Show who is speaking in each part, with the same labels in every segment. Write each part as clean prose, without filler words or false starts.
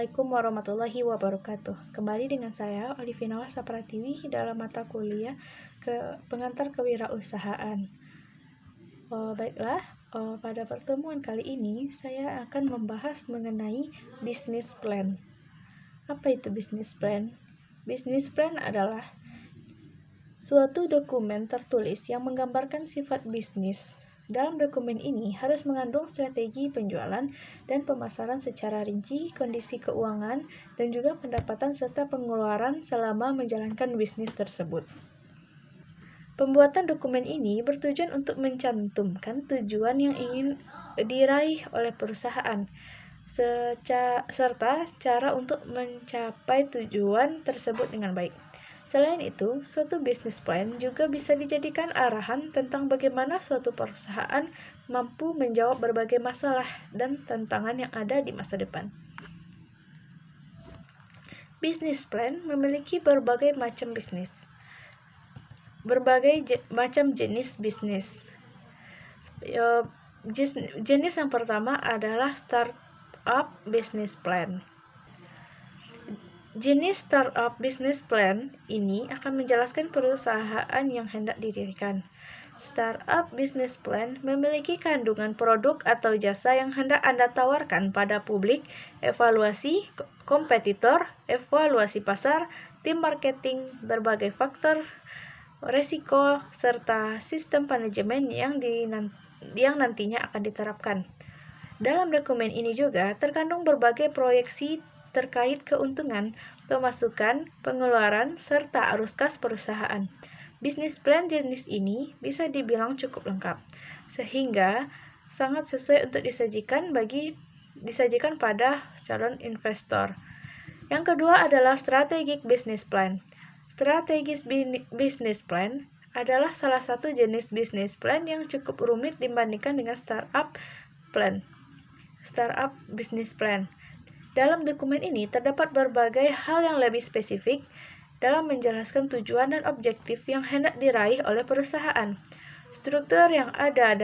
Speaker 1: Assalamualaikum warahmatullahi wabarakatuh. Kembali dengan saya, Olivina Sapratiwi, dalam mata kuliah pengantar kewirausahaan. Pada pertemuan kali ini, saya akan membahas mengenai business plan. Apa itu business plan? Business plan adalah suatu dokumen tertulis yang menggambarkan sifat bisnis. Dalam dokumen ini harus mengandung strategi penjualan dan pemasaran secara rinci, kondisi keuangan, dan juga pendapatan serta pengeluaran selama menjalankan bisnis tersebut. Pembuatan dokumen ini bertujuan untuk mencantumkan tujuan yang ingin diraih oleh perusahaan, serta cara untuk mencapai tujuan tersebut dengan baik. Selain itu, suatu business plan juga bisa dijadikan arahan tentang bagaimana suatu perusahaan mampu menjawab berbagai masalah dan tantangan yang ada di masa depan. Business plan memiliki berbagai macam bisnis, macam jenis bisnis. Jenis yang pertama adalah startup business plan. Jenis startup business plan ini akan menjelaskan perusahaan yang hendak didirikan. Startup business plan memiliki kandungan produk atau jasa yang hendak Anda tawarkan pada publik, evaluasi kompetitor, evaluasi pasar, tim marketing, berbagai faktor resiko, serta sistem manajemen yang nantinya akan diterapkan. Dalam dokumen ini juga terkandung berbagai proyeksi terkait keuntungan, pemasukan, pengeluaran, serta arus kas perusahaan. Bisnis plan jenis ini bisa dibilang cukup lengkap, sehingga sangat sesuai untuk disajikan pada calon investor. Yang kedua adalah strategic business plan. Strategic business plan adalah salah satu jenis business plan yang cukup rumit dibandingkan dengan startup business plan. Dalam dokumen ini terdapat berbagai hal yang lebih spesifik dalam menjelaskan tujuan dan objektif yang hendak diraih oleh perusahaan. Struktur yang ada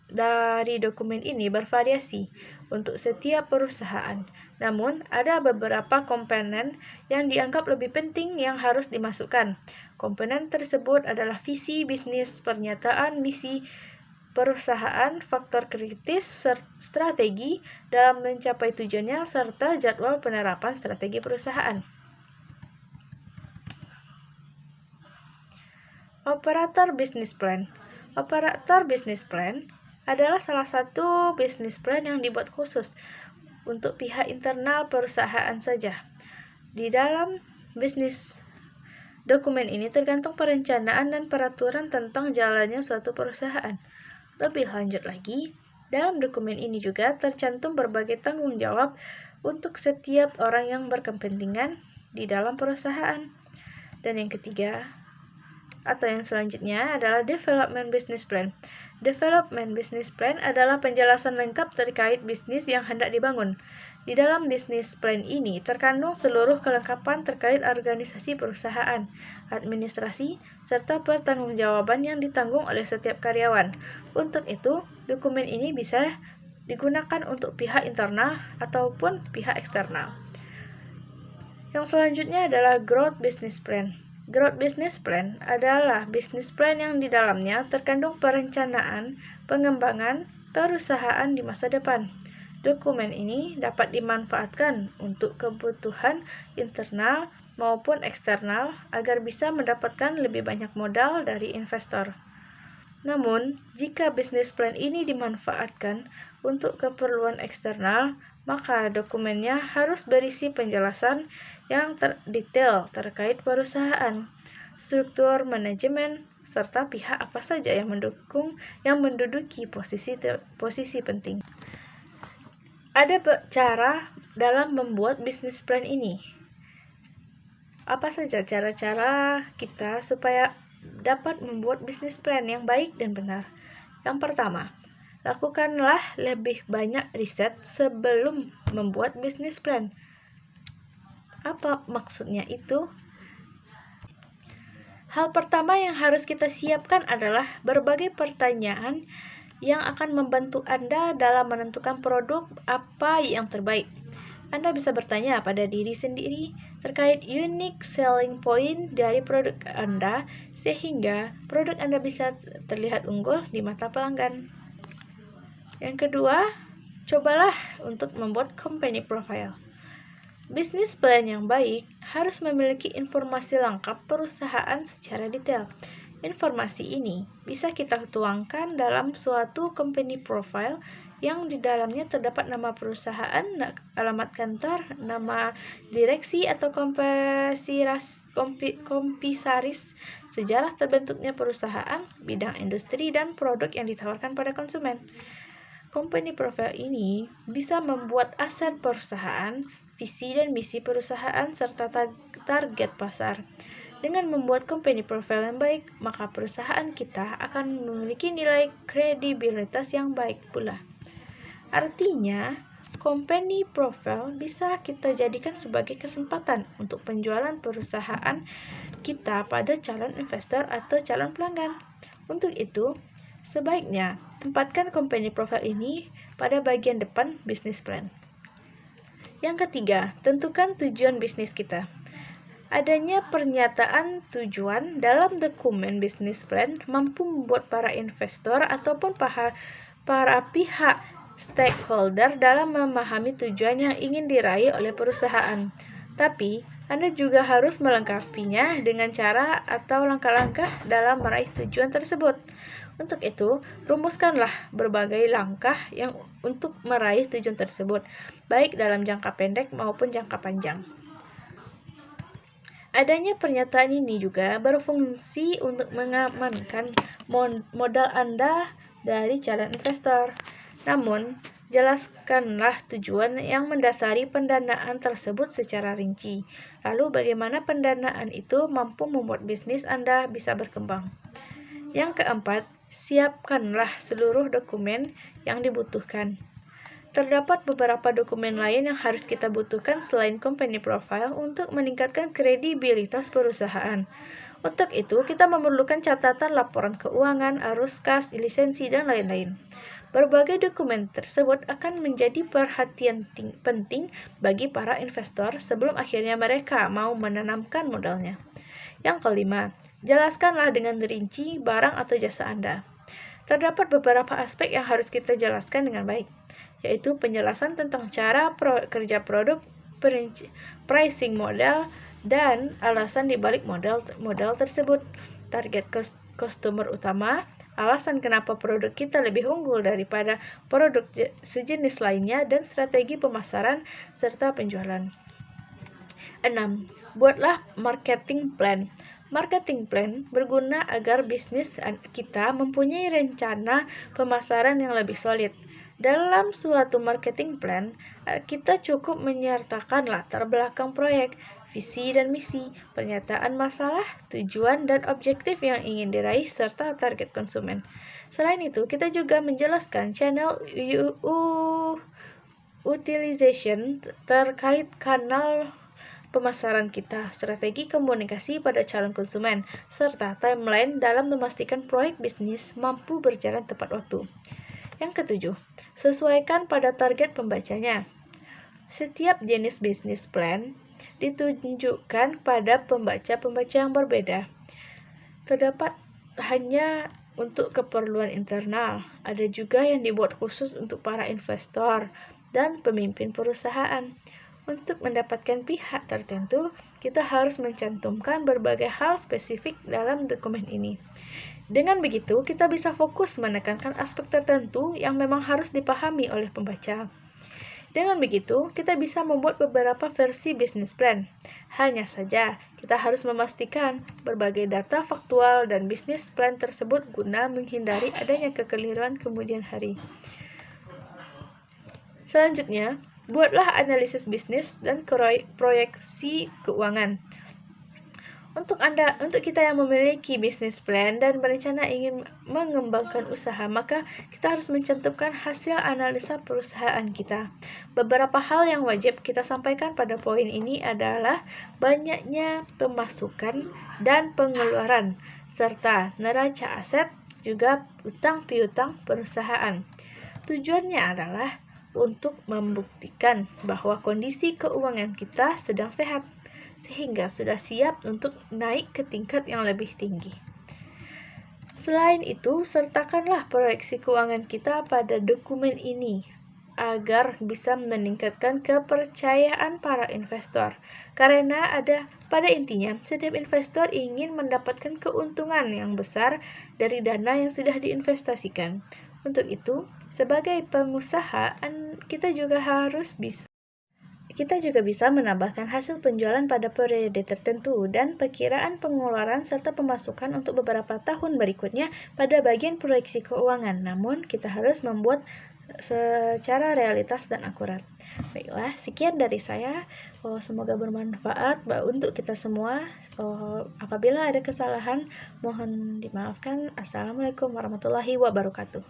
Speaker 1: dari dokumen ini bervariasi untuk setiap perusahaan. Namun, ada beberapa komponen yang dianggap lebih penting yang harus dimasukkan. Komponen tersebut adalah visi bisnis, pernyataan misi perusahaan, faktor kritis, strategi dalam mencapai tujuannya, serta jadwal penerapan strategi perusahaan. Operator business plan. Operator business plan adalah salah satu business plan yang dibuat khusus untuk pihak internal perusahaan saja. Di dalam bisnis dokumen ini tergantung perencanaan dan peraturan tentang jalannya suatu perusahaan. Lebih lanjut lagi, dalam dokumen ini juga tercantum berbagai tanggung jawab untuk setiap orang yang berkepentingan di dalam perusahaan. Dan yang ketiga, atau yang selanjutnya adalah development business plan. Development business plan adalah penjelasan lengkap terkait bisnis yang hendak dibangun. Di dalam business plan ini terkandung seluruh kelengkapan terkait organisasi perusahaan, administrasi, serta pertanggungjawaban yang ditanggung oleh setiap karyawan. Untuk itu, dokumen ini bisa digunakan untuk pihak internal ataupun pihak eksternal. Yang selanjutnya adalah growth business plan. Growth business plan adalah business plan yang di dalamnya terkandung perencanaan pengembangan perusahaan di masa depan. Dokumen ini dapat dimanfaatkan untuk kebutuhan internal maupun eksternal agar bisa mendapatkan lebih banyak modal dari investor. Namun, jika business plan ini dimanfaatkan untuk keperluan eksternal, maka dokumennya harus berisi penjelasan yang detail terkait perusahaan, struktur manajemen, serta pihak apa saja yang menduduki posisi penting. Ada cara dalam membuat business plan ini. Apa saja cara-cara kita supaya dapat membuat business plan yang baik dan benar? Yang pertama, lakukanlah lebih banyak riset sebelum membuat business plan. Apa maksudnya itu? Hal pertama yang harus kita siapkan adalah berbagai pertanyaan yang akan membantu Anda dalam menentukan produk apa yang terbaik. Anda bisa bertanya pada diri sendiri terkait unique selling point dari produk Anda, sehingga produk Anda bisa terlihat unggul di mata pelanggan. Yang kedua, cobalah untuk membuat company profile. Bisnis plan yang baik harus memiliki informasi lengkap perusahaan secara detail. Informasi ini bisa kita tuangkan dalam suatu company profile yang di dalamnya terdapat nama perusahaan, alamat kantor, nama direksi atau komisaris, sejarah terbentuknya perusahaan, bidang industri, dan produk yang ditawarkan pada konsumen. Company profile ini bisa membuat aset perusahaan, visi dan misi perusahaan, serta target pasar. Dengan membuat company profile yang baik, maka perusahaan kita akan memiliki nilai kredibilitas yang baik pula. Artinya, company profile bisa kita jadikan sebagai kesempatan untuk penjualan perusahaan kita pada calon investor atau calon pelanggan. Untuk itu, sebaiknya tempatkan company profile ini pada bagian depan bisnis plan. Yang ketiga, tentukan tujuan bisnis kita. Adanya pernyataan tujuan dalam dokumen bisnis plan mampu membuat para investor ataupun para pihak stakeholder dalam memahami tujuan yang ingin diraih oleh perusahaan. Tapi, Anda juga harus melengkapinya dengan cara atau langkah-langkah dalam meraih tujuan tersebut. Untuk itu, rumuskanlah berbagai langkah yang untuk meraih tujuan tersebut, baik dalam jangka pendek maupun jangka panjang. Adanya pernyataan ini juga berfungsi untuk mengamankan modal Anda dari calon investor. Namun, jelaskanlah tujuan yang mendasari pendanaan tersebut secara rinci. Lalu, bagaimana pendanaan itu mampu membuat bisnis Anda bisa berkembang. Yang keempat, siapkanlah seluruh dokumen yang dibutuhkan. Terdapat beberapa dokumen lain yang harus kita butuhkan selain company profile untuk meningkatkan kredibilitas perusahaan. Untuk itu, kita memerlukan catatan laporan keuangan, arus kas, lisensi, dan lain-lain. Berbagai dokumen tersebut akan menjadi perhatian penting bagi para investor sebelum akhirnya mereka mau menanamkan modalnya. Yang kelima, jelaskanlah dengan rinci barang atau jasa Anda. Terdapat beberapa aspek yang harus kita jelaskan dengan baik, yaitu penjelasan tentang cara kerja produk, pricing model, dan alasan dibalik model tersebut, target customer utama, alasan kenapa produk kita lebih unggul daripada produk sejenis lainnya, dan strategi pemasaran serta penjualan. 6. Buatlah marketing plan. Marketing plan berguna agar bisnis kita mempunyai rencana pemasaran yang lebih solid. Dalam suatu marketing plan, kita cukup menyertakan latar belakang proyek, visi dan misi, pernyataan masalah, tujuan dan objektif yang ingin diraih, serta target konsumen. Selain itu, kita juga menjelaskan channel utilization terkait kanal pemasaran kita, strategi komunikasi pada calon konsumen, serta timeline dalam memastikan proyek bisnis mampu berjalan tepat waktu. Yang ketujuh, sesuaikan pada target pembacanya. Setiap jenis bisnis plan ditunjukkan pada pembaca-pembaca yang berbeda. Terdapat hanya untuk keperluan internal, ada juga yang dibuat khusus untuk para investor dan pemimpin perusahaan. Untuk mendapatkan pihak tertentu, kita harus mencantumkan berbagai hal spesifik dalam dokumen ini. Dengan begitu, kita bisa fokus menekankan aspek tertentu yang memang harus dipahami oleh pembaca. Dengan begitu, kita bisa membuat beberapa versi bisnis plan. Hanya saja, kita harus memastikan berbagai data faktual dan bisnis plan tersebut guna menghindari adanya kekeliruan kemudian hari. Selanjutnya, buatlah analisis bisnis dan proyeksi keuangan. Untuk kita yang memiliki bisnis plan dan berencana ingin mengembangkan usaha, maka kita harus mencantumkan hasil analisa perusahaan kita. Beberapa hal yang wajib kita sampaikan pada poin ini adalah banyaknya pemasukan dan pengeluaran, serta neraca aset, juga utang piutang perusahaan. Tujuannya adalah untuk membuktikan bahwa kondisi keuangan kita sedang sehat, sehingga sudah siap untuk naik ke tingkat yang lebih tinggi. Selain itu, sertakanlah proyeksi keuangan kita pada dokumen ini agar bisa meningkatkan kepercayaan para investor. Karena pada intinya, setiap investor ingin mendapatkan keuntungan yang besar dari dana yang sudah diinvestasikan. Untuk itu, sebagai pengusaha, kita juga bisa menambahkan hasil penjualan pada periode tertentu dan perkiraan pengeluaran serta pemasukan untuk beberapa tahun berikutnya pada bagian proyeksi keuangan. Namun, kita harus membuat secara realitas dan akurat. Baiklah, sekian dari saya. Semoga bermanfaat untuk kita semua. Apabila ada kesalahan, mohon dimaafkan. Assalamualaikum warahmatullahi wabarakatuh.